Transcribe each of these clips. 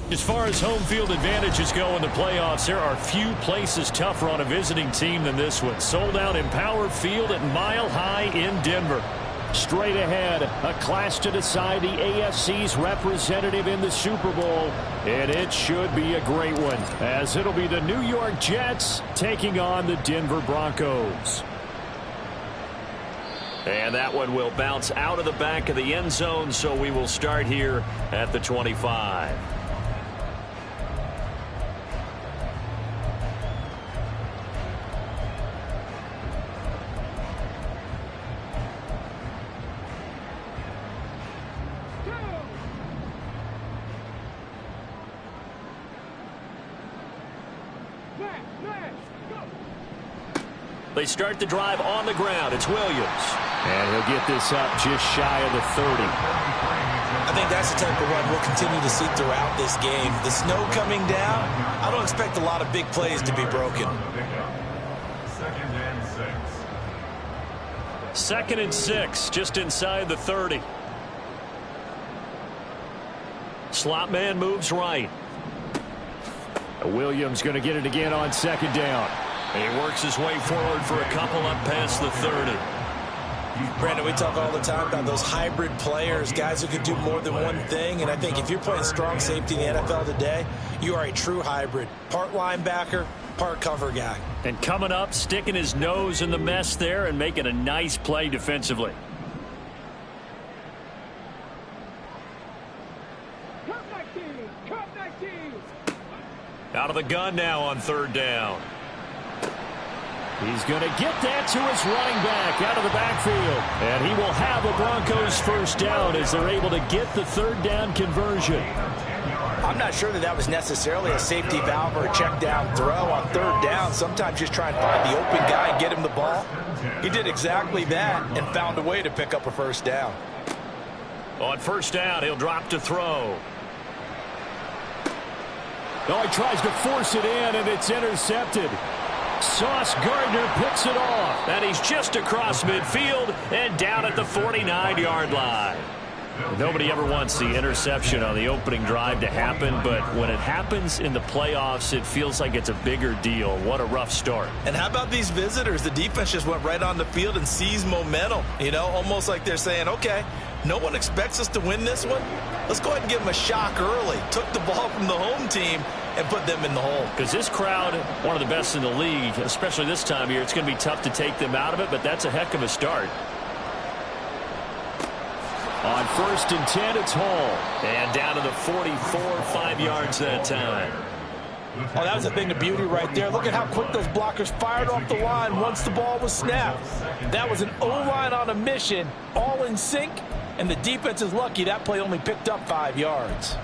As far as home field advantages go in the playoffs, there are few places tougher on a visiting team than this one. Sold out in Power Field at Mile High in Denver. Straight ahead, a clash to decide the AFC's representative in the Super Bowl. And it should be a great one, as it'll be the New York Jets taking on the Denver Broncos. And that one will bounce out of the back of the end zone, so we will start here at the 25. They start the drive on the ground. It's Williams. And he'll get this up just shy of the 30. I think that's the type of run we'll continue to see throughout this game. The snow coming down, I don't expect a lot of big plays to be broken. Second and 6, just inside the 30. Slot man moves right. Williams going to get it again on second down. And he works his way forward for a couple up past the 30. Brandon, we talk all the time about those hybrid players, guys who can do more than one thing. And I think if you're playing strong safety in the NFL today, you are a true hybrid. Part linebacker, part cover guy. And coming up, sticking his nose in the mess there and making a nice play defensively. Out of the gun now on third down. He's going to get that to his running back out of the backfield. And he will have a Broncos first down as they're able to get the third down conversion. I'm not sure that was necessarily a safety valve or a check down throw on third down. Sometimes just try and find the open guy and get him the ball. He did exactly that and found a way to pick up a first down. On first down, he'll drop to throw. Oh, he tries to force it in, and it's intercepted. Sauce Gardner picks it off. And he's just across midfield and down at the 49-yard line. Nobody ever wants the interception on the opening drive to happen, but when it happens in the playoffs, it feels like it's a bigger deal. What a rough start. And how about these visitors? The defense just went right on the field and seized momentum. You know, almost like they're saying, okay, no one expects us to win this one. Let's go ahead and give them a shock early. Took the ball from the home team and put them in the hole. Because this crowd, one of the best in the league, especially this time of year, it's going to be tough to take them out of it, but that's a heck of a start. On first and 10, it's Hall. And down to the 44, 5 yards that time. Oh, that was a thing of beauty right there. Look at how quick those blockers fired off the line once the ball was snapped. That was an O-line on a mission, all in sync, and the defense is lucky that play only picked up 5 yards.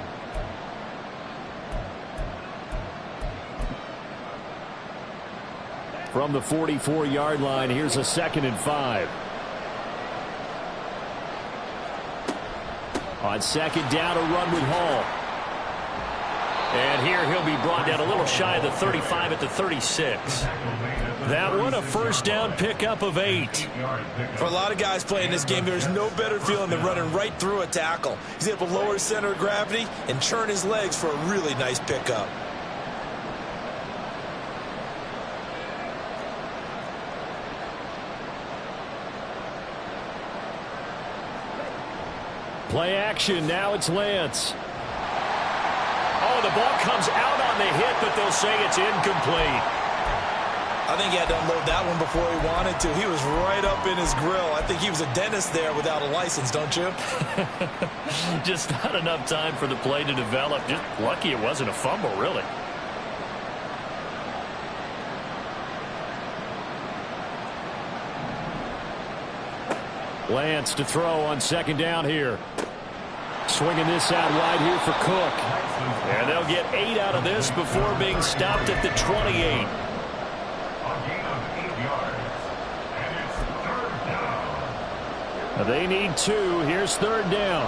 From the 44-yard line, here's a second and 5. On second down, a run with Hall. And here he'll be brought down a little shy of the 35 at the 36. That one, a first down pickup of 8. For a lot of guys playing this game, there's no better feeling than running right through a tackle. He's able to lower his center of gravity and churn his legs for a really nice pickup. Play action. Now it's Lance. Oh, the ball comes out on the hit, but they'll say it's incomplete. I think he had to unload that one before he wanted to. He was right up in his grill. I think he was a dentist there without a license, don't you? Just not enough time for the play to develop. Just lucky it wasn't a fumble, really. Lance to throw on second down here. Swinging this out wide here for Cook. And they'll get 8 out of this before being stopped at the 28. They need 2. Here's third down.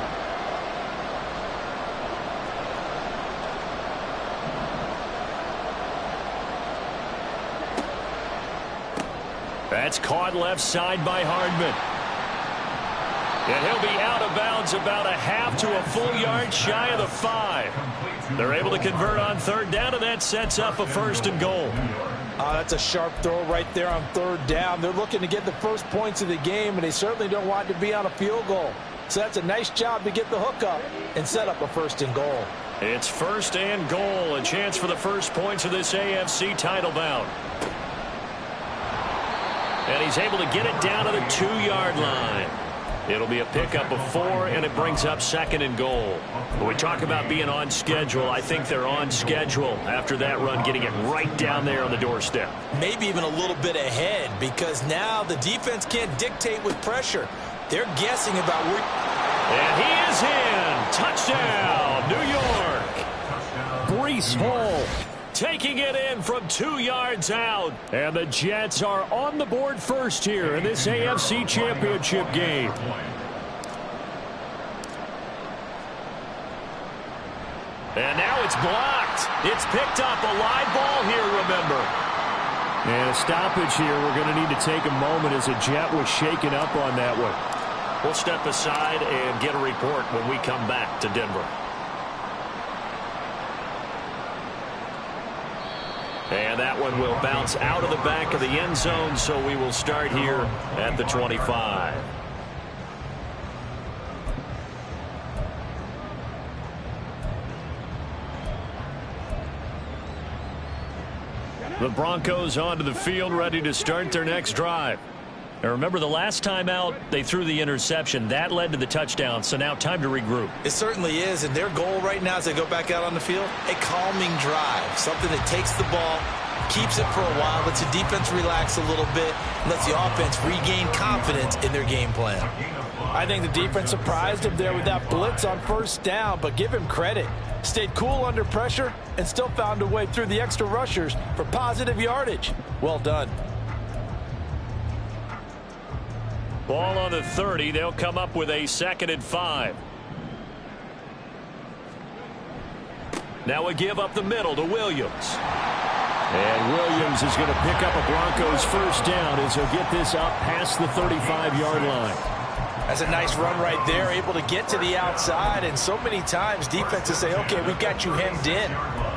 That's caught left side by Hardman. And he'll be out of bounds about a half to a full yard shy of the 5. They're able to convert on third down, and that sets up a first and goal. That's a sharp throw right there on third down. They're looking to get the first points of the game, and they certainly don't want to be on a field goal. So that's a nice job to get the hook up and set up a first and goal. It's first and goal, a chance for the first points of this AFC title bout. And he's able to get it down to the 2-yard line. It'll be a pickup of 4, and it brings up second and goal. When we talk about being on schedule, I think they're on schedule after that run, getting it right down there on the doorstep. Maybe even a little bit ahead, because now the defense can't dictate with pressure. They're guessing about where... And he is in. Touchdown, New York. Breece Hall taking it in from 2 yards out. And the Jets are on the board first here in this AFC Championship game. And now it's blocked. It's picked up, a live ball here, remember. And a stoppage here. We're going to need to take a moment as a Jet was shaken up on that one. We'll step aside and get a report when we come back to Denver. And that one will bounce out of the back of the end zone, so we will start here at the 25. The Broncos onto the field, ready to start their next drive. Now remember, the last time out, they threw the interception. That led to the touchdown, so now time to regroup. It certainly is, and their goal right now as they go back out on the field, a calming drive, something that takes the ball, keeps it for a while, lets the defense relax a little bit, lets the offense regain confidence in their game plan. I think the defense surprised him there with that blitz on first down, but give him credit. Stayed cool under pressure and still found a way through the extra rushers for positive yardage. Well done. Ball on the 30. They'll come up with a 2nd and 5. Now a give up the middle to Williams. And Williams is going to pick up a Broncos first down as he'll get this up past the 35-yard line. That's a nice run right there, able to get to the outside, and so many times defenses say, okay, we've got you hemmed in.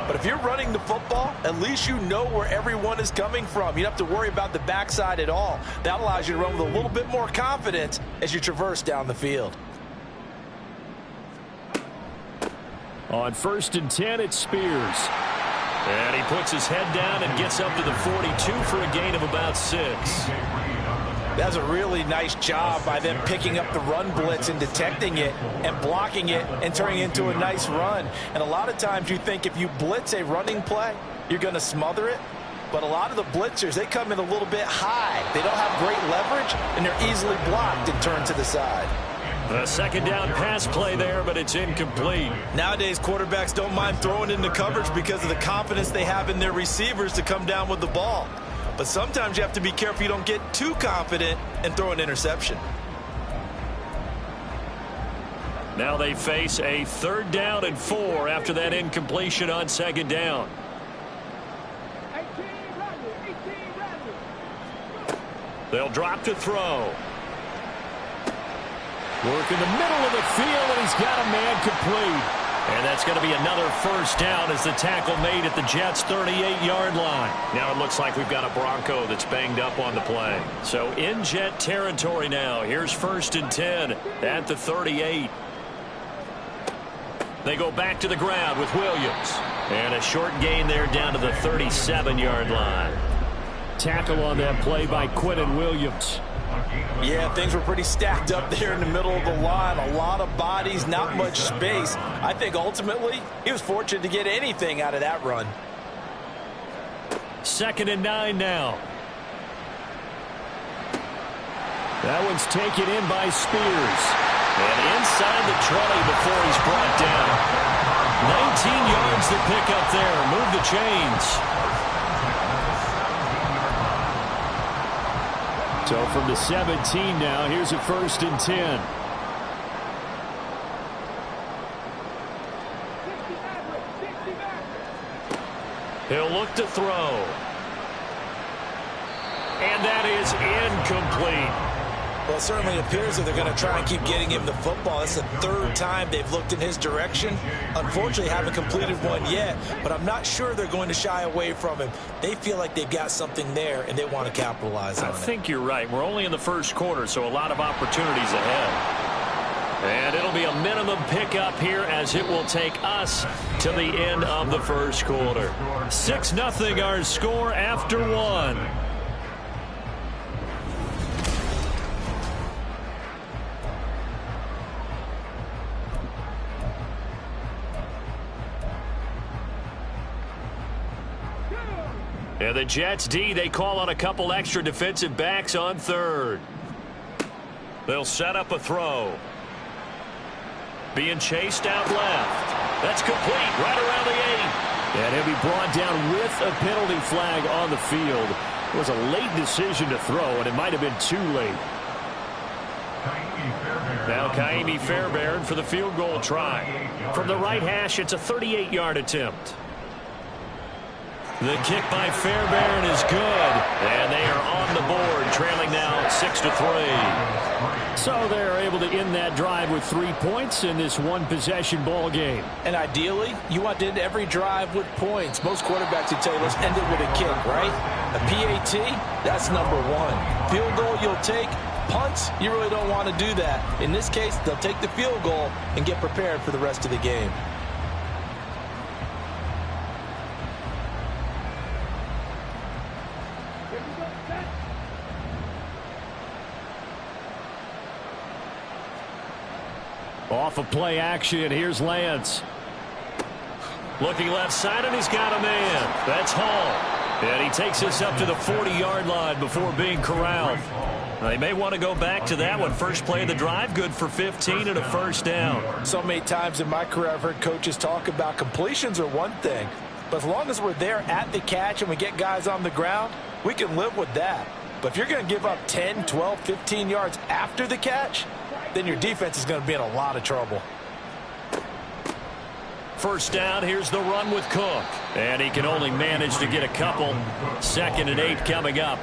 But if you're running the football, at least you know where everyone is coming from. You don't have to worry about the backside at all. That allows you to run with a little bit more confidence as you traverse down the field. On 1st and 10, it's Spears. And he puts his head down and gets up to the 42 for a gain of about 6. That's a really nice job by them picking up the run blitz and detecting it and blocking it and turning it into a nice run. And a lot of times you think if you blitz a running play, you're going to smother it. But a lot of the blitzers, they come in a little bit high. They don't have great leverage, and they're easily blocked and turned to the side. A 2nd down pass play there, but it's incomplete. Nowadays, quarterbacks don't mind throwing into coverage because of the confidence they have in their receivers to come down with the ball. But sometimes you have to be careful you don't get too confident and throw an interception. Now they face a 3rd down and 4 after that incompletion on 2nd down. They'll drop to throw. Work in the middle of the field, and he's got a man complete. And that's going to be another first down as the tackle made at the Jets' 38-yard line. Now it looks like we've got a Bronco that's banged up on the play. So in Jet territory now. Here's 1st and 10 at the 38. They go back to the ground with Williams. And a short gain there down to the 37-yard line. Tackle on that play by Quinnen Williams. Yeah, things were pretty stacked up there in the middle of the line. A lot of bodies, not much space. I think ultimately he was fortunate to get anything out of that run. 2nd and 9 now. That one's taken in by Spears. And inside the 20 before he's brought down. 19 yards to pick up there. Move the chains. So from the 17 now, here's a 1st and 10. He'll look to throw. And that is incomplete. Well, it certainly appears that they're going to try and keep getting him the football. It's the third time they've looked in his direction. Unfortunately, haven't completed one yet, but I'm not sure they're going to shy away from him. They feel like they've got something there, and they want to capitalize on it. I think you're right. We're only in the first quarter, so a lot of opportunities ahead. And it'll be a minimum pickup here as it will take us to the end of the first quarter. 6-0 our score after one. And the Jets D, they call on a couple extra defensive backs on third. They'll set up a throw. Being chased out left. That's complete right around the 8. And he'll be brought down with a penalty flag on the field. It was a late decision to throw, and it might have been too late. Now Kaimi Fairbairn for the field goal try. From the right hash, it's a 38-yard attempt. The kick by Fairbairn is good, and they are on the board, trailing now 6-3. So they're able to end that drive with 3 points in this one-possession ball game. And ideally, you want to end every drive with points. Most quarterbacks would tell you, let's end it with a kick, right? A PAT, that's number one. Field goal you'll take. Punts, you really don't want to do that. In this case, they'll take the field goal and get prepared for the rest of the game. Off of play action, here's Lance. Looking left side, and he's got a man. That's Hall. And he takes us up to the 40-yard line before being corralled. They may want to go back to that one. First play of the drive, good for 15 and a first down. So many times in my career, I've heard coaches talk about completions are one thing. But as long as we're there at the catch and we get guys on the ground, we can live with that. But if you're going to give up 10, 12, 15 yards after the catch, then your defense is going to be in a lot of trouble. First down, here's the run with Cook. And he can only manage to get a couple. 2nd and 8 coming up.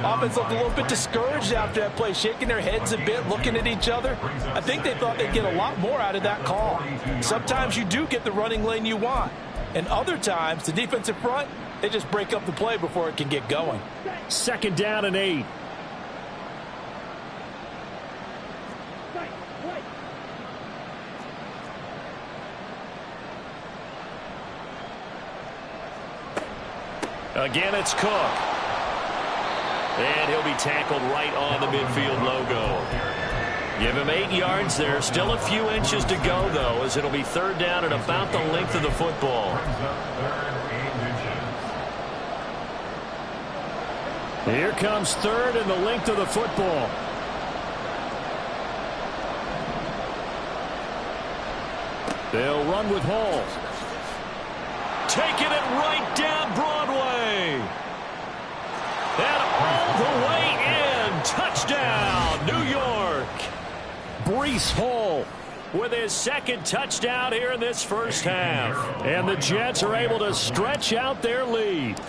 Offense looked a little bit discouraged after that play, shaking their heads a bit, looking at each other. I think they thought they'd get a lot more out of that call. Sometimes you do get the running lane you want. And other times, the defensive front, they just break up the play before it can get going. 2nd down and 8. Again, it's Cook. And he'll be tackled right on the midfield logo. Give him 8 yards there. Still a few inches to go, though, as it'll be 3rd down and about the length of the football. Here comes 3rd and the length of the football. They'll run with Hall. Taking it right down Broadway. And all the way in. Touchdown, New York. Breece Hall with his 2nd touchdown here in this first half. And the Jets are able to stretch out their lead.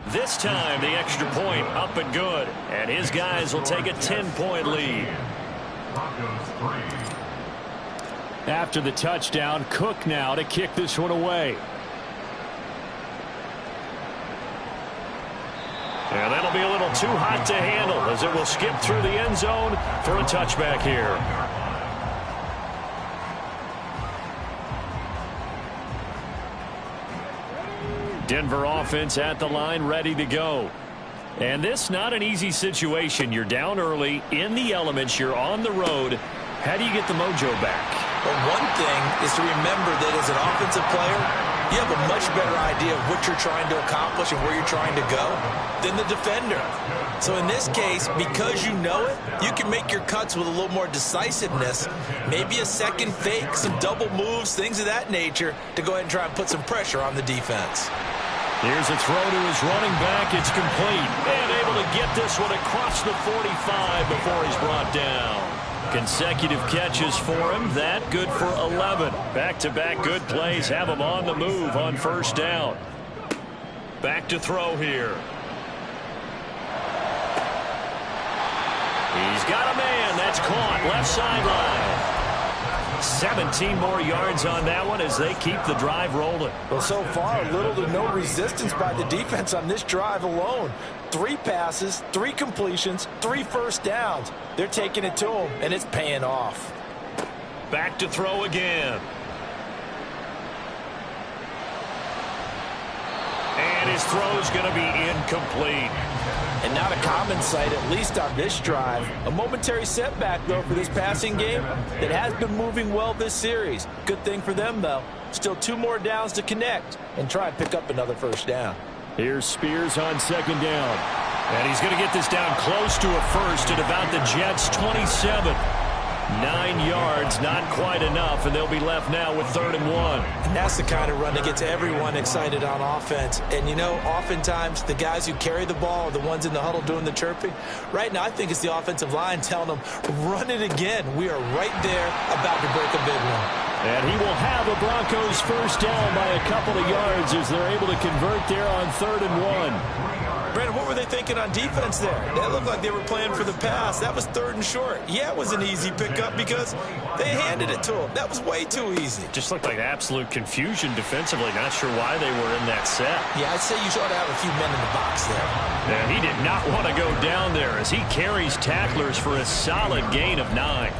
This time, the extra point up and good. And his guys will take a 10-point lead. After the touchdown, Cook now to kick this one away. And that'll be a little too hot to handle as it will skip through the end zone for a touchback here. Denver offense at the line, ready to go. And this not an easy situation. You're down early, in the elements, you're on the road. How do you get the mojo back? Well, one thing is to remember that as an offensive player, you have a much better idea of what you're trying to accomplish and where you're trying to go than the defender. So in this case, because you know it, you can make your cuts with a little more decisiveness, maybe a second fake, some double moves, things of that nature, to go ahead and try and put some pressure on the defense. Here's a throw to his running back. It's complete. And able to get this one across the 45 before he's brought down. Consecutive catches for him. That good for 11. Back-to-back good plays have him on the move on first down. Back to throw here. got a man. That's caught. Left sideline. 17 more yards on that one as they keep the drive rolling. Well, so far, little to no resistance by the defense on this drive alone. 3 passes, 3 completions, 3 first downs. They're taking it to them, and it's paying off. Back to throw again. And his throw's going to be incomplete. And not a common sight, at least on this drive. A momentary setback, though, for this passing game that has been moving well this series. Good thing for them, though. Still 2 more downs to connect and try and pick up another first down. Here's Spears on second down. And he's going to get this down close to a first at about the Jets' 27. 9 yards, not quite enough, and they'll be left now with 3rd and 1. And that's the kind of run that gets everyone excited on offense. And, you know, oftentimes the guys who carry the ball are the ones in the huddle doing the chirping. Right now, I think it's the offensive line telling them, run it again. We are right there about to break a big one. And he will have a Broncos first down by a couple of yards as they're able to convert there on 3rd and 1. Brandon, what were they thinking on defense there? That looked like they were playing for the pass. That was 3rd and short. Yeah, it was an easy pickup because they handed it to him. That was way too easy. Just looked like absolute confusion defensively. Not sure why they were in that set. Yeah, I'd say you ought to have a few men in the box there. And he did not want to go down there as he carries tacklers for a solid gain of 9.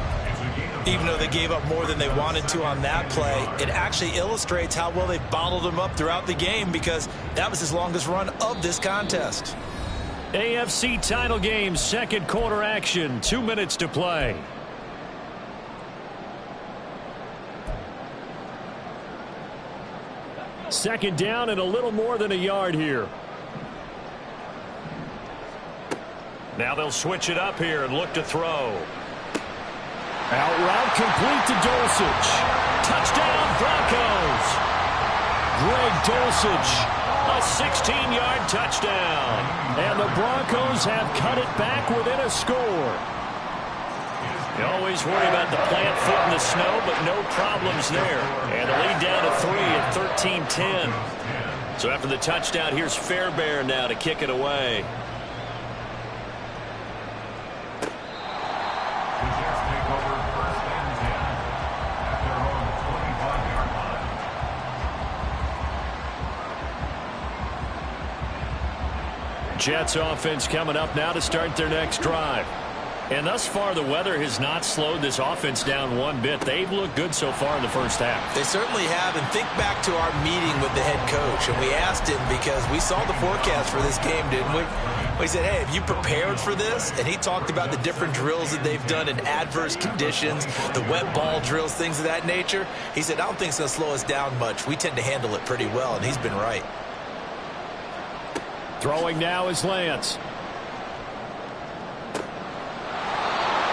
Even though they gave up more than they wanted to on that play, it actually illustrates how well they bottled him up throughout the game because that was his longest run of this contest. AFC title game, 2nd quarter action, 2 minutes to play. Second down and a little more than a yard here. Now they'll switch it up here and look to throw. Out route complete to Dulcich. Touchdown Broncos. Greg Dulcich, a 16-yard touchdown. And the Broncos have cut it back within a score. You always worry about the plant foot in the snow, but no problems there. And the lead down to 3 at 13-10. So after the touchdown, here's Fairbairn now to kick it away. Jets offense coming up now to start their next drive. And thus far, the weather has not slowed this offense down one bit. They've looked good so far in the first half. They certainly have. And think back to our meeting with the head coach. And we asked him because we saw the forecast for this game, didn't we? We said, hey, have you prepared for this? And he talked about the different drills that they've done in adverse conditions, the wet ball drills, things of that nature. He said, I don't think it's going to slow us down much. We tend to handle it pretty well, and he's been right. Throwing now is Lance.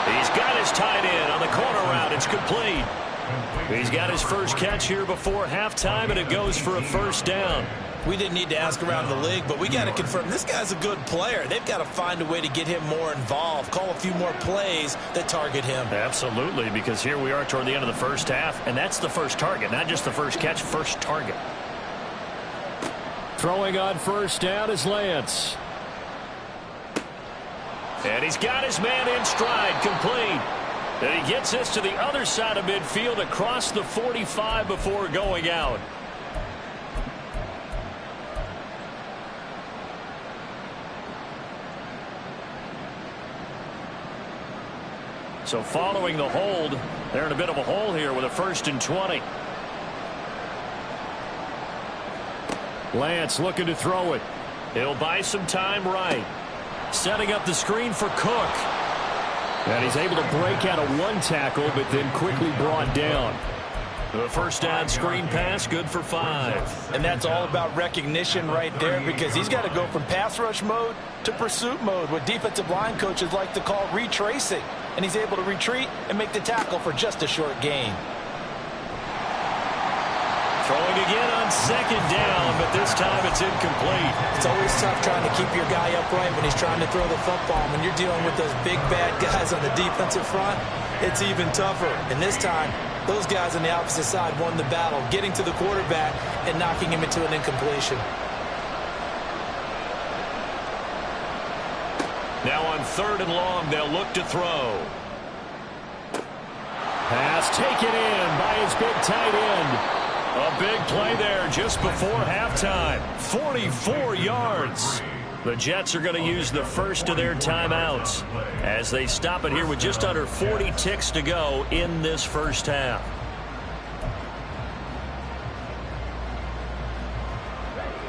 He's got his tight end on the corner route. It's complete. He's got his first catch here before halftime, and it goes for a first down. We didn't need to ask around the league, but we got to confirm this guy's a good player. They've got to find a way to get him more involved, call a few more plays that target him. Absolutely, because here we are toward the end of the first half, and that's the first target, not just the first catch, first target. Throwing on first down is Lance. And he's got his man in stride, complete. And he gets this to the other side of midfield across the 45 before going out. So following the hold, they're in a bit of a hole here with a 1st and 20. Lance looking to throw it. He'll buy some time right. Setting up the screen for Cook. And he's able to break out of one tackle, but then quickly brought down. The first down screen pass, good for 5. And that's all about recognition right there because he's got to go from pass rush mode to pursuit mode, what defensive line coaches like to call retracing. And he's able to retreat and make the tackle for just a short gain. Throwing again on second down, but this time it's incomplete. It's always tough trying to keep your guy upright when he's trying to throw the football. When you're dealing with those big, bad guys on the defensive front, it's even tougher. And this time, those guys on the opposite side won the battle, getting to the quarterback and knocking him into an incompletion. Now on 3rd and long, they'll look to throw. Pass taken in by his big tight end. A big play there just before halftime. 44 yards. The Jets are going to use the first of their timeouts as they stop it here with just under 40 ticks to go in this first half.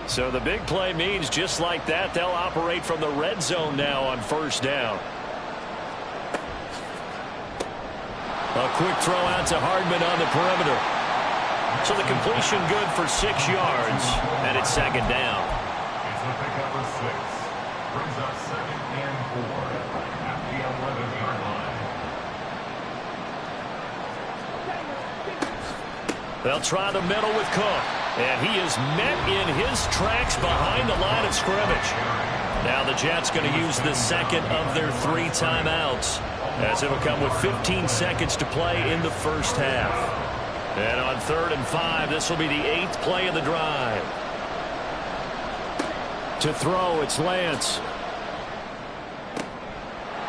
So the big play means just like that, they'll operate from the red zone now on 1st down. A quick throw out to Hardman on the perimeter. So the completion good for 6 yards, and it's 2nd down. It's the pickup of 6. Brings up 2nd and 4 at the 11-yard line. They'll try the middle with Cook. And he is met in his tracks behind the line of scrimmage. Now the Jets going to use the 2nd of their 3 timeouts, as it'll come with 15 seconds to play in the first half. And on 3rd and 5, this will be the 8th play of the drive. To throw, it's Lance.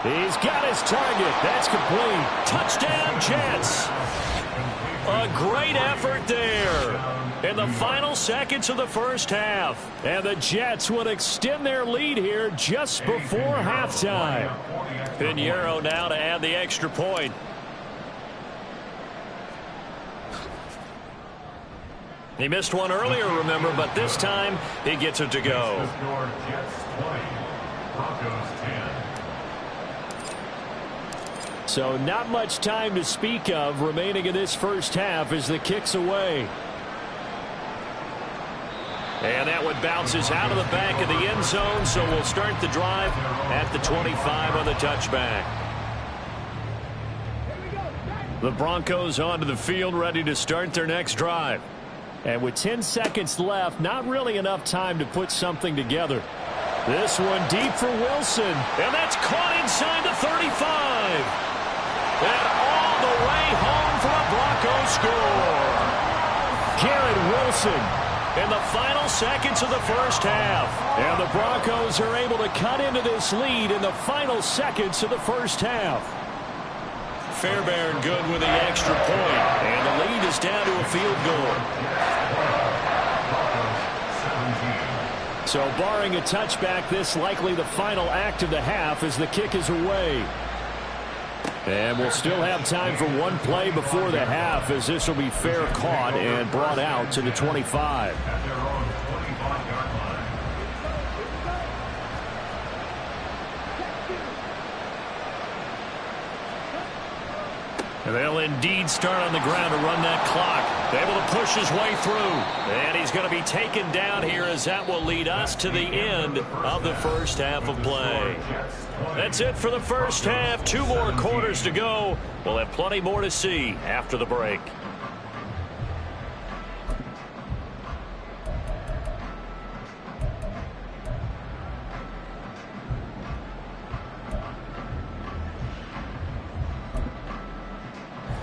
He's got his target. That's complete. Touchdown, Jets. A great effort there in the final seconds of the first half. And the Jets would extend their lead here just before halftime. Pinheiro now to add the extra point. He missed one earlier, remember, but this time he gets it to go. So not much time to speak of remaining in this first half as the kick's away. And that one bounces out of the back of the end zone, so we'll start the drive at the 25 on the touchback. The Broncos onto the field, ready to start their next drive. And with 10 seconds left, not really enough time to put something together. This one deep for Wilson, and that's caught inside the 35. And all the way home for a Broncos score. Garrett Wilson in the final seconds of the first half. And the Broncos are able to cut into this lead in the final seconds of the first half. Fairbairn good with the extra point. And the lead is down to a field goal. So barring a touchback, this likely the final act of the half as the kick is away. And we'll still have time for one play before the half as this will be fair caught and brought out to the 25. And they'll indeed start on the ground to run that clock. Able to push his way through. And he's going to be taken down here as that will lead us to the end of the first half of play. That's it for the first half. 2 more quarters to go. We'll have plenty more to see after the break.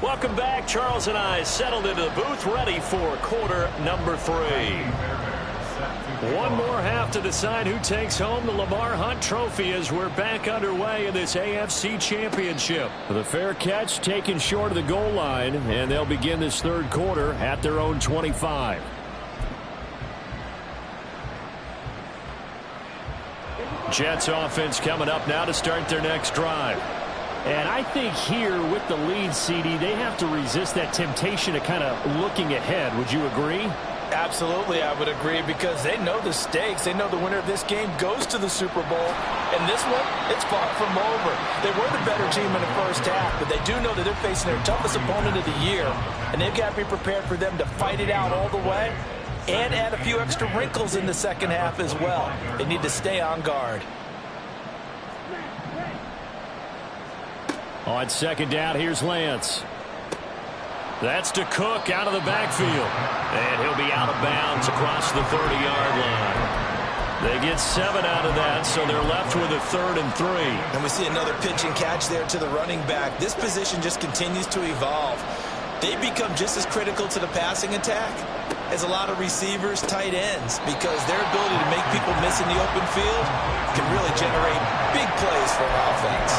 Welcome back. Charles and I settled into the booth, ready for quarter number 3. One more half to decide who takes home the Lamar Hunt Trophy as we're back underway in this AFC Championship. The fair catch taken short of the goal line, and they'll begin this third quarter at their own 25. Jets offense coming up now to start their next drive. And I think here with the lead, CD, they have to resist that temptation of kind of looking ahead. Would you agree? Absolutely, I would agree, because they know the stakes. They know the winner of this game goes to the Super Bowl. And this one, it's far from over. They were the better team in the first half, but they do know that they're facing their toughest opponent of the year. And they've got to be prepared for them to fight it out all the way and add a few extra wrinkles in the second half as well. They need to stay on guard. On second down, here's Lance. That's to Cook out of the backfield. And he'll be out of bounds across the 30-yard line. They get 7 out of that, so they're left with a 3rd and 3. And we see another pitch and catch there to the running back. This position just continues to evolve. They become just as critical to the passing attack is a lot of receivers, tight ends, because their ability to make people miss in the open field can really generate big plays for an offense.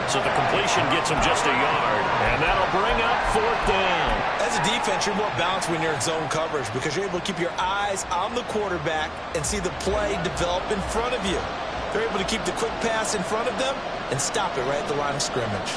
So the completion gets him just a yard, and that'll bring up 4th down. As a defense, you're more balanced when you're in zone coverage because you're able to keep your eyes on the quarterback and see the play develop in front of you. They're able to keep the quick pass in front of them and stop it right at the line of scrimmage.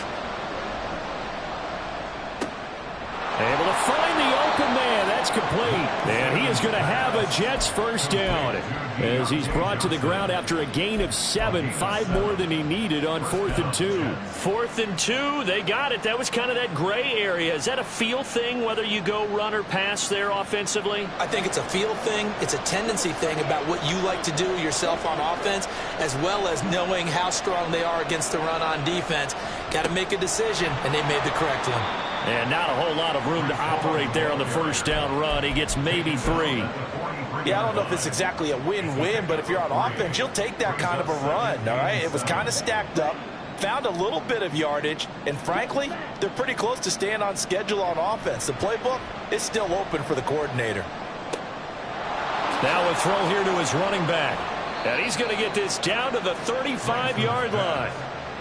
Able to find the open man. That's complete. And he is going to have a Jets first down as he's brought to the ground after a gain of 7, 5 more than he needed on 4th and 2. 4th and 2, they got it. That was kind of that gray area. Is that a feel thing, whether you go run or pass there offensively? I think it's a feel thing. It's a tendency thing about what you like to do yourself on offense, as well as knowing how strong they are against the run on defense. Got to make a decision, and they made the correct one. And not a whole lot of room to operate there on the first down run. He gets maybe 3. Yeah, I don't know if it's exactly a win-win, but if you're on offense, you'll take that kind of a run, all right? It was kind of stacked up, found a little bit of yardage, and frankly, they're pretty close to staying on schedule on offense. The playbook is still open for the coordinator. Now a throw here to his running back. And he's going to get this down to the 35-yard line.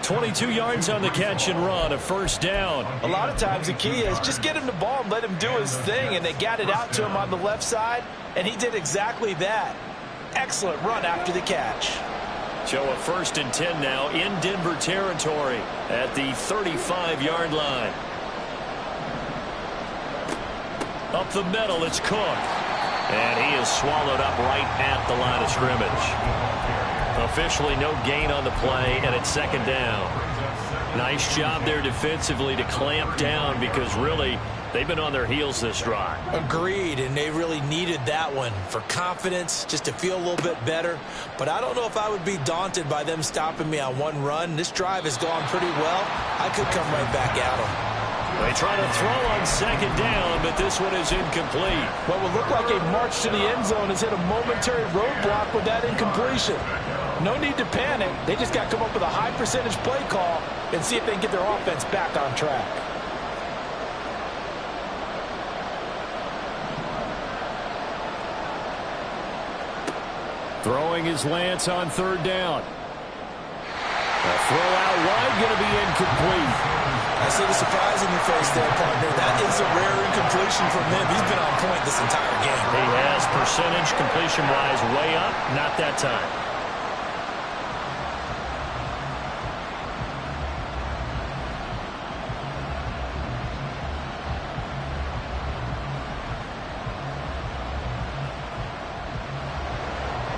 22 yards on the catch and run, a first down. A lot of times the key is just get him the ball and let him do his thing, and they got it out to him on the left side, and he did exactly that. Excellent run after the catch. So a 1st and 10 now in Denver territory at the 35-yard line. Up the middle, it's Cook. And he is swallowed up right at the line of scrimmage. Officially no gain on the play, and it's 2nd down. Nice job there defensively to clamp down because really they've been on their heels this drive. Agreed, and they really needed that one for confidence, just to feel a little bit better. But I don't know if I would be daunted by them stopping me on one run. This drive has gone pretty well. I could come right back at them. They try to throw on 2nd down, but this one is incomplete. What would look like a march to the end zone has hit a momentary roadblock with that incompletion. No need to panic. They just got to come up with a high percentage play call and see if they can get their offense back on track. Throwing his Lance on 3rd down. A throw out wide, going to be incomplete. I see the surprise in your face there, partner. That is a rare incompletion from him. He's been on point this entire game. He has percentage completion-wise way up. Not that time.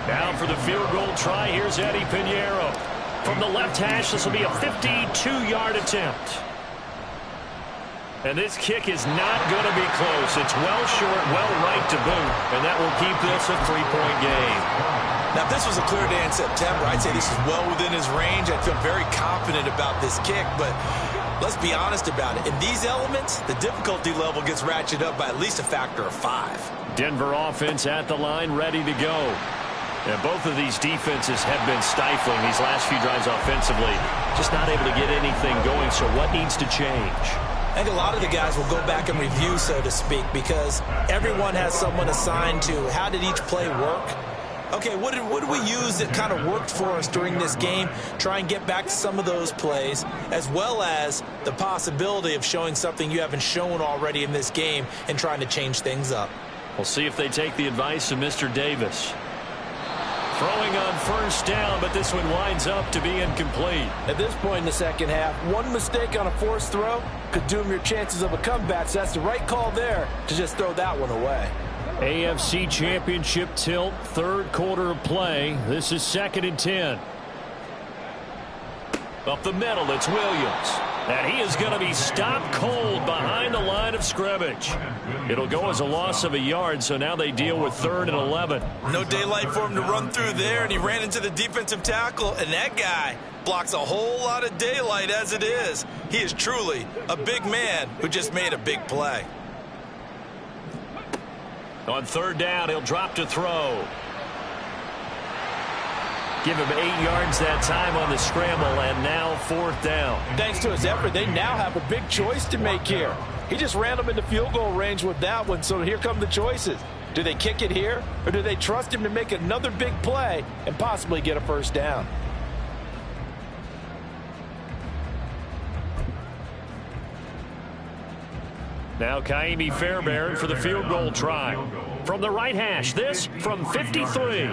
Down for the field goal try. Here's Eddie Pinheiro. From the left hash, this will be a 52-yard attempt. And this kick is not going to be close. It's well short, well right to boot. And that will keep this a 3-point game. Now, if this was a clear day in September, I'd say this is well within his range. I'd feel very confident about this kick. But let's be honest about it. In these elements, the difficulty level gets ratcheted up by at least a factor of 5. Denver offense at the line, ready to go. And both of these defenses have been stifling these last few drives offensively. Just not able to get anything going. So what needs to change? I think a lot of the guys will go back and review, so to speak, because everyone has someone assigned to how did each play work. Okay, what did we use that kind of worked for us during this game? Try and get back to some of those plays, as well as the possibility of showing something you haven't shown already in this game and trying to change things up. We'll see if they take the advice of Mr. Davis. Throwing on 1st down, but this one winds up to be incomplete. At this point in the second half, one mistake on a forced throw could doom your chances of a comeback, so that's the right call there to just throw that one away. AFC Championship tilt, 3rd quarter of play. This is 2nd and 10. Up the middle, it's Williams. And he is going to be stopped cold behind the line of scrimmage. It'll go as a loss of a yard, so now they deal with 3rd and 11. No daylight for him to run through there, and he ran into the defensive tackle, and that guy blocks a whole lot of daylight as it is. He is truly a big man who just made a big play. On 3rd down, he'll drop to throw. Give him 8 yards that time on the scramble, and now 4th down. Thanks to his effort, they now have a big choice to make here. He just ran them into field goal range with that one, so here come the choices. Do they kick it here, or do they trust him to make another big play and possibly get a first down? Now Kaimi Fairbairn for the field goal try. From the right hash, this from 53.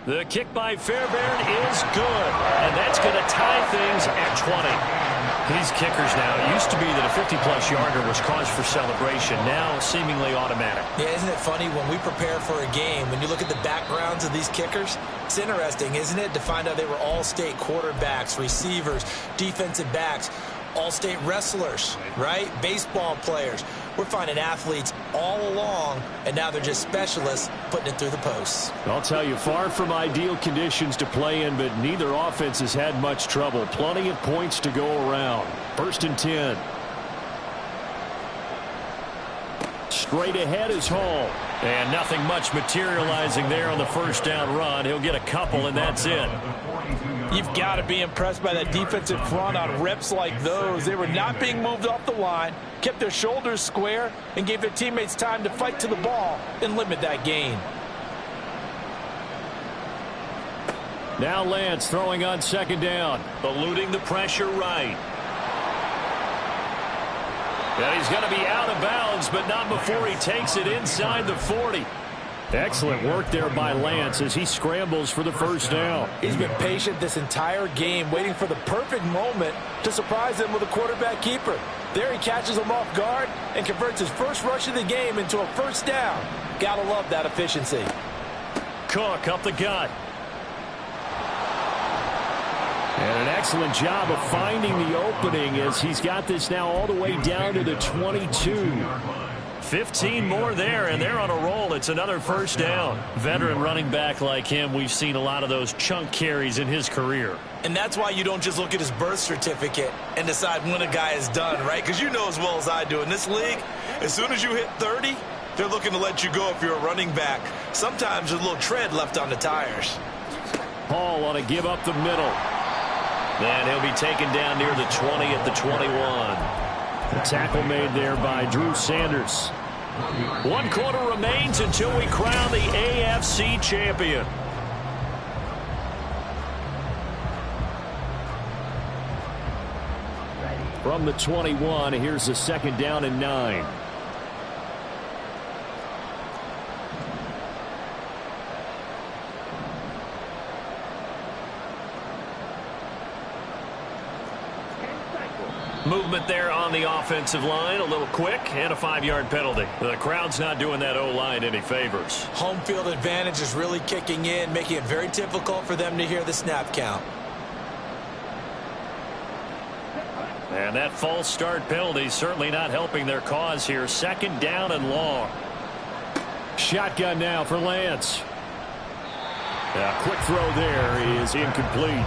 The kick by Fairbairn is good, and that's going to tie things at 20. These kickers now, it used to be that a 50-plus yarder was cause for celebration, now seemingly automatic. Yeah, isn't it funny when we prepare for a game, when you look at the backgrounds of these kickers, it's interesting, isn't it, to find out they were all-state quarterbacks, receivers, defensive backs, all-state wrestlers, right? Baseball players. We're finding athletes all along, and now they're just specialists putting it through the posts. I'll tell you, far from ideal conditions to play in, but neither offense has had much trouble. Plenty of points to go around. 1st and 10. Straight ahead is Hall. And nothing much materializing there on the first down run. He'll get a couple, and that's it. You've got to be impressed by that defensive front on reps like those. They were not being moved off the line, kept their shoulders square, and gave their teammates time to fight to the ball and limit that gain. Now Lance throwing on 2nd down. Eluding the pressure right. And he's going to be out of bounds, but not before he takes it inside the 40. Excellent work there by Lance as he scrambles for the first down. He's been patient this entire game, waiting for the perfect moment to surprise them with a quarterback keeper. There he catches him off guard and converts his first rush of the game into a first down. Gotta love that efficiency. Cook up the gut. And an excellent job of finding the opening as he's got this now all the way down to the 22. 15 more there, and they're on a roll. It's another first down. Veteran running back like him, we've seen a lot of those chunk carries in his career. And that's why you don't just look at his birth certificate and decide when a guy is done, right? Because you know as well as I do, in this league, as soon as you hit 30, they're looking to let you go if you're a running back. Sometimes there's a little tread left on the tires. Hall on a give up the middle. And he'll be taken down near the 20 at the 21. The tackle made there by Drew Sanders. 1 quarter remains until we crown the AFC champion. From the 21, here's a 2nd down and 9. Movement there on the offensive line, a little quick, and a 5-yard penalty. The crowd's not doing that O-line any favors. Home field advantage is really kicking in, making it very difficult for them to hear the snap count. And that false start penalty certainly not helping their cause here. 2nd down and long. Shotgun now for Lance. A quick throw there is incomplete.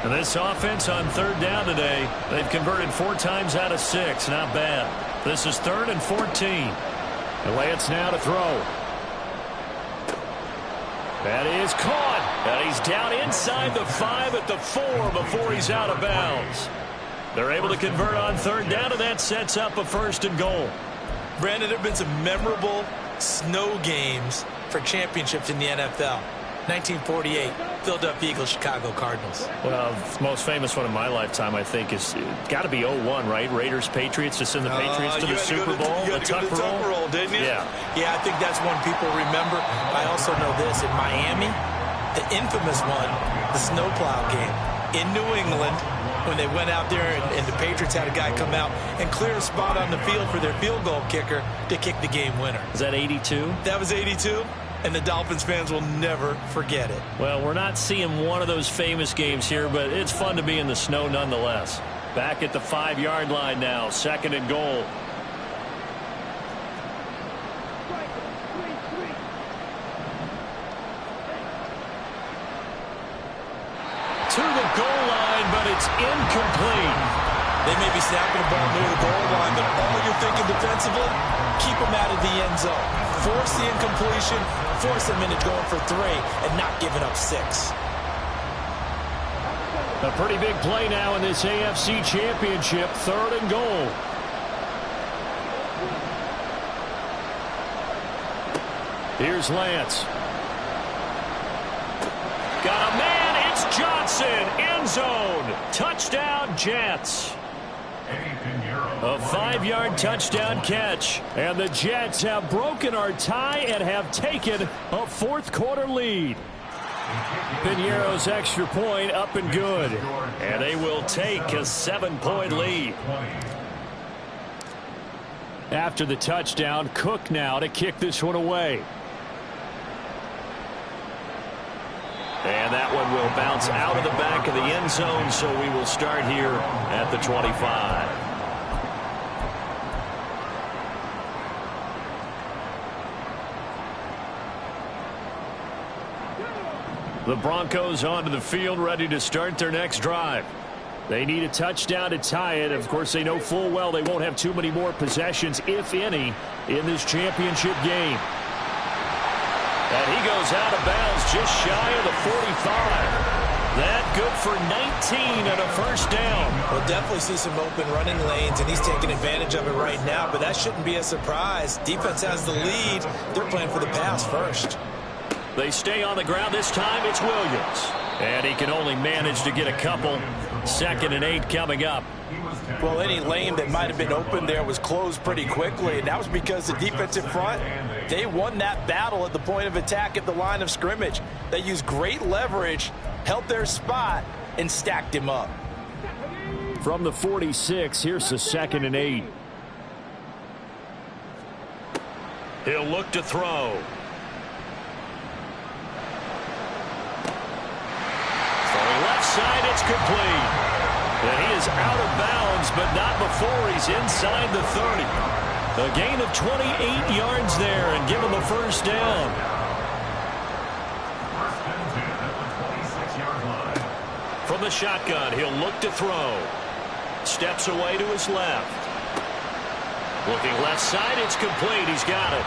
And this offense on 3rd down today, they've converted 4 times out of 6. Not bad. This is 3rd and 14. And Lance now to throw. That is caught. And he's down inside the 5 at the 4 before he's out of bounds. They're able to convert on 3rd down, and that sets up a 1st and goal. Brandon, there have been some memorable snow games for championships in the NFL. 1948, Philadelphia Eagles, Chicago Cardinals. Well, the most famous one in my lifetime, I think, is got to be 01, right? Raiders, Patriots, to send the Patriots to the Super Bowl. You had to go to the Tuck roll, didn't you? Yeah. Yeah, I think that's one people remember. I also know this. In Miami, the infamous one, the snowplow game. In New England, when they went out there and the Patriots had a guy come out and clear a spot on the field for their field goal kicker to kick the game winner. Is that 82? That was 82. And the Dolphins fans will never forget it. Well, we're not seeing one of those famous games here, but it's fun to be in the snow nonetheless. Back at the 5-yard line now, 2nd and goal. to the goal line, but it's incomplete. They may be snapping the ball near the goal line, but all you're thinking defensively, keep them out of the end zone. Force the incompletion, force them into going for 3, and not giving up 6. A pretty big play now in this AFC Championship, 3rd and goal. Here's Lance. Got a man, it's Johnson, end zone. Touchdown, Jets. A 5-yard touchdown catch. And the Jets have broken our tie and have taken a 4th quarter lead. Piñeiro's extra point up and good. And they will take a 7-point lead. After the touchdown, Cook now to kick this one away. And that one will bounce out of the back of the end zone, so we will start here at the 25. The Broncos onto the field, ready to start their next drive. They need a touchdown to tie it. Of course, they know full well they won't have too many more possessions, if any, in this championship game. And he goes out of bounds just shy of the 45. That good for 19 and a first down. We'll definitely see some open running lanes, and he's taking advantage of it right now, but that shouldn't be a surprise. Defense has the lead. They're playing for the pass first. They stay on the ground. This time it's Williams. And he can only manage to get a couple. 2nd and 8 coming up. Well, any lane that might have been open there was closed pretty quickly, and that was because the defensive front, they won that battle at the point of attack at the line of scrimmage. They used great leverage, held their spot, and stacked him up. From the 46, here's the 2nd and 8. He'll look to throw. Throwing left side, it's complete. And he is out of bounds, but not before he's inside the 30. A gain of 28 yards there, and give him a first down. From the shotgun, he'll look to throw. Steps away to his left. Looking left side, it's complete. He's got it.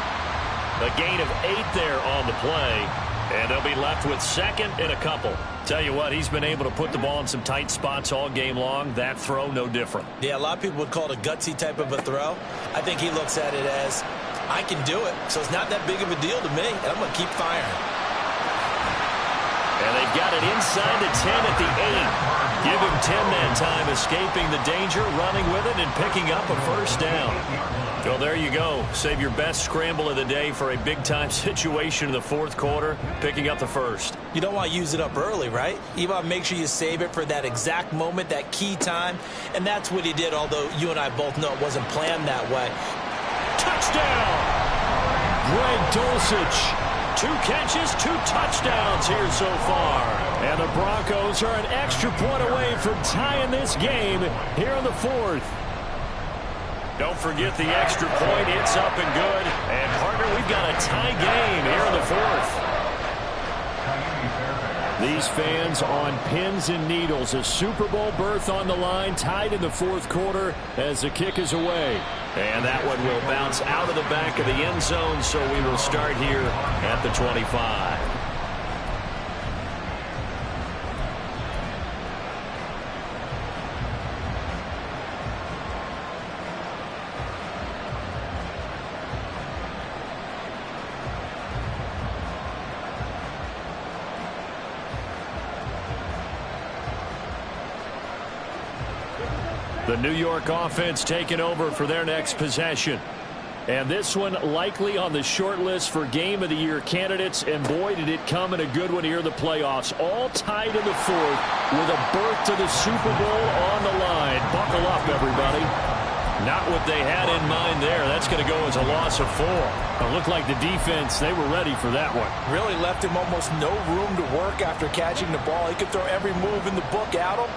A gain of 8 there on the play. And they'll be left with 2nd and a couple. Tell you what, he's been able to put the ball in some tight spots all game long. That throw, no different. Yeah, a lot of people would call it a gutsy type of a throw. I think he looks at it as, I can do it, so it's not that big of a deal to me, and I'm going to keep firing. And they've got it inside the 10 at the 8. Give him 10 that time, escaping the danger, running with it, and picking up a first down. Well, there you go. Save your best scramble of the day for a big-time situation in the 4th quarter, picking up the first. You don't want to use it up early, right? You want to make sure you save it for that exact moment, that key time, and that's what he did, although you and I both know it wasn't planned that way. Touchdown! Greg Dulcich. 2 catches, 2 touchdowns here so far. And the Broncos are an extra point away from tying this game here in the 4th. Don't forget the extra point. It's up and good. And, partner, we've got a tie game here in the 4th. These fans on pins and needles. A Super Bowl berth on the line, tied in the 4th quarter as the kick is away. And that one will bounce out of the back of the end zone, so we will start here at the 25. The New York offense taking over for their next possession. And this one likely on the short list for Game of the Year candidates. And boy, did it come in a good one here in the playoffs. All tied in the 4th with a berth to the Super Bowl on the line. Buckle up, everybody. Not what they had in mind there. That's going to go as a loss of 4. It looked like the defense, they were ready for that one. Really left him almost no room to work after catching the ball. He could throw every move in the book at him.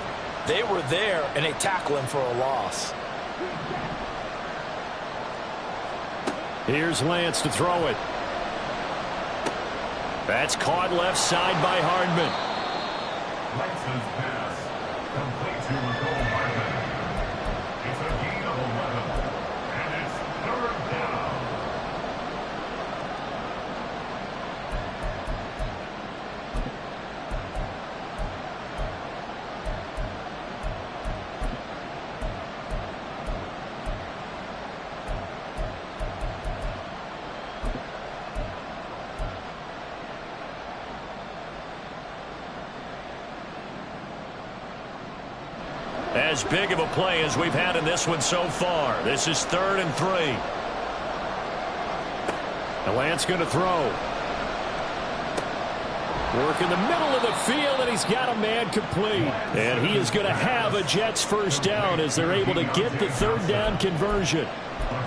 They were there, and they tackle him for a loss. Here's Lance to throw it. That's caught left side by Hardman. Lance's pass. Complete to Nicole Hartman. It's a gain of 11. And it's third down. As big of a play as we've had in this one so far. This is 3rd and 3. The Lance going to throw. Work in the middle of the field, and he's got a man complete. And he is going to have a Jets first down as they're able to get the 3rd down conversion.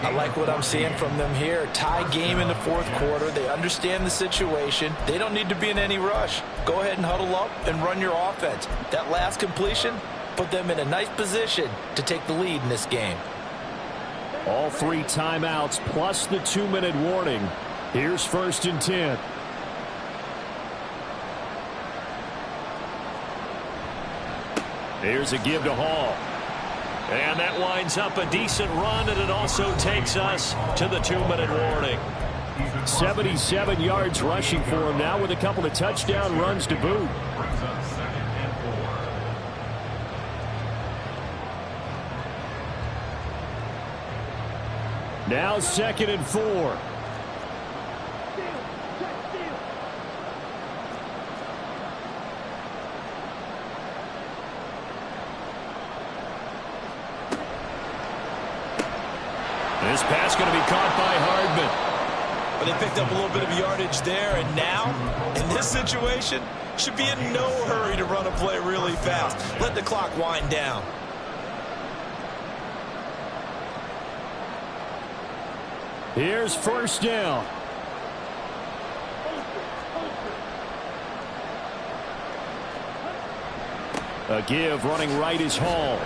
I like what I'm seeing from them here. Tie game in the 4th quarter. They understand the situation. They don't need to be in any rush. Go ahead and huddle up and run your offense. That last completion put them in a nice position to take the lead in this game. All 3 timeouts plus the 2-minute warning. Here's 1st and 10. Here's a give to Hall. And that winds up a decent run, and it also takes us to the 2-minute warning. 77 yards rushing for him now with a couple of touchdown runs to boot. Brings up 2nd and 4. Now 2nd and 4. This pass going to be caught by Hardman. But they picked up a little bit of yardage there, and now, in this situation, should be in no hurry to run a play really fast. Let the clock wind down. Here's 1st down. A give running right is Hall.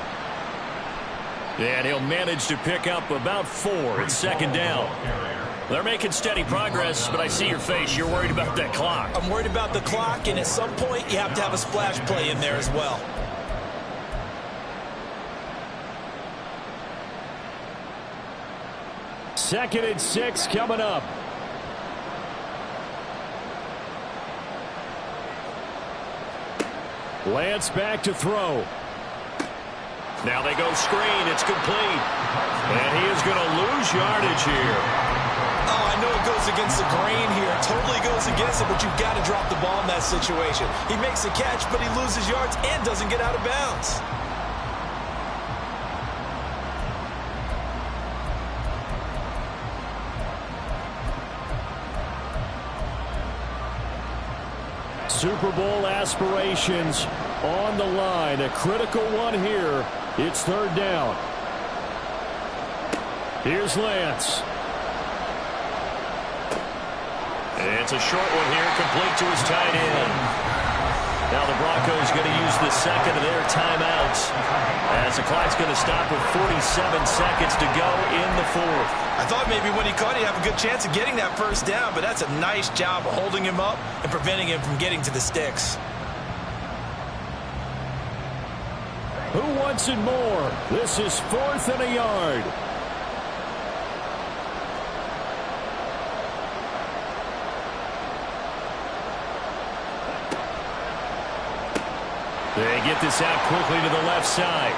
And he'll manage to pick up about 4. It's 2nd down. They're making steady progress, but I see your face. You're worried about that clock. I'm worried about the clock, and at some point, you have to have a splash play in there as well. Second and 6 coming up. Lance back to throw. Now they go screen. It's complete. And he is going to lose yardage here. Oh, I know it goes against the grain here. It totally goes against it, but you've got to drop the ball in that situation. He makes a catch, but he loses yards and doesn't get out of bounds. Super Bowl aspirations on the line. A critical one here. It's 3rd down. Here's Lance. It's a short one here, complete to his tight end. Now the Broncos going to use the 2nd of their timeouts as the clock's going to stop with 47 seconds to go in the 4th. I thought maybe when he caught, he'd have a good chance of getting that 1st down, but that's a nice job of holding him up and preventing him from getting to the sticks. Who wants it more? This is 4th and a yard. They get this out quickly to the left side.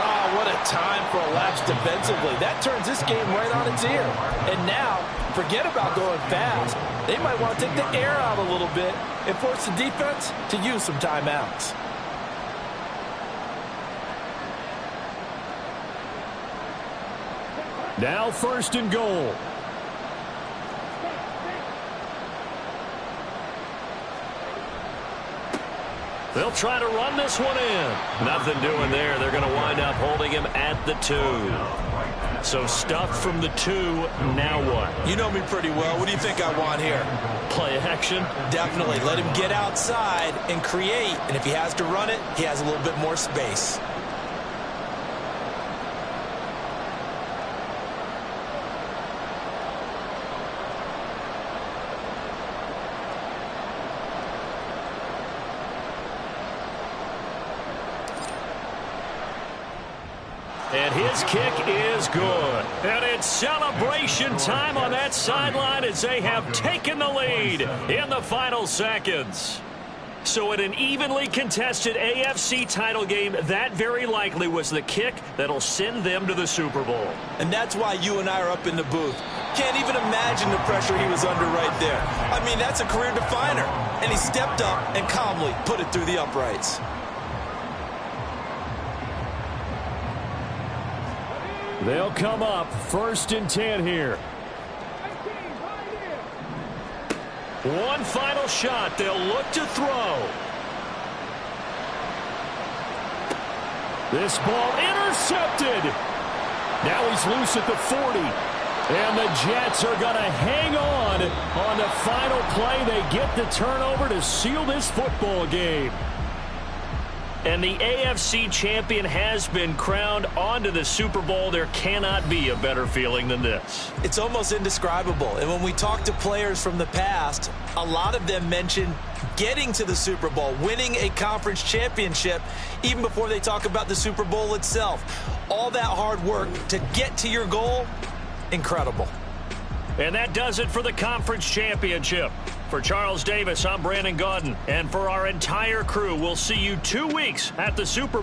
Oh, what a time for a lapse defensively. That turns this game right on its ear. And now, forget about going fast. They might want to take the air out a little bit and force the defense to use some timeouts. Now 1st and goal. They'll try to run this one in. Nothing doing there. They're going to wind up holding him at the 2. So stuffed from the 2. Now what? You know me pretty well. What do you think I want here? Play action? Definitely. Let him get outside and create. And if he has to run it, he has a little bit more space. And his kick is good. And it's celebration time on that sideline as they have taken the lead in the final seconds. So in an evenly contested AFC title game, that very likely was the kick that'll send them to the Super Bowl. And that's why you and I are up in the booth. Can't even imagine the pressure he was under right there. I mean, that's a career definer. And he stepped up and calmly put it through the uprights. They'll come up 1st and 10 here. One final shot. They'll look to throw. This ball intercepted. Now he's loose at the 40. And the Jets are going to hang on the final play. They get the turnover to seal this football game. And the AFC champion has been crowned onto the Super Bowl. There cannot be a better feeling than this. It's almost indescribable. And when we talk to players from the past, a lot of them mention getting to the Super Bowl, winning a conference championship, even before they talk about the Super Bowl itself. All that hard work to get to your goal, incredible. And that does it for the conference championship. For Charles Davis, I'm Brandon Gaudin. And for our entire crew, we'll see you 2 weeks at the Super Bowl.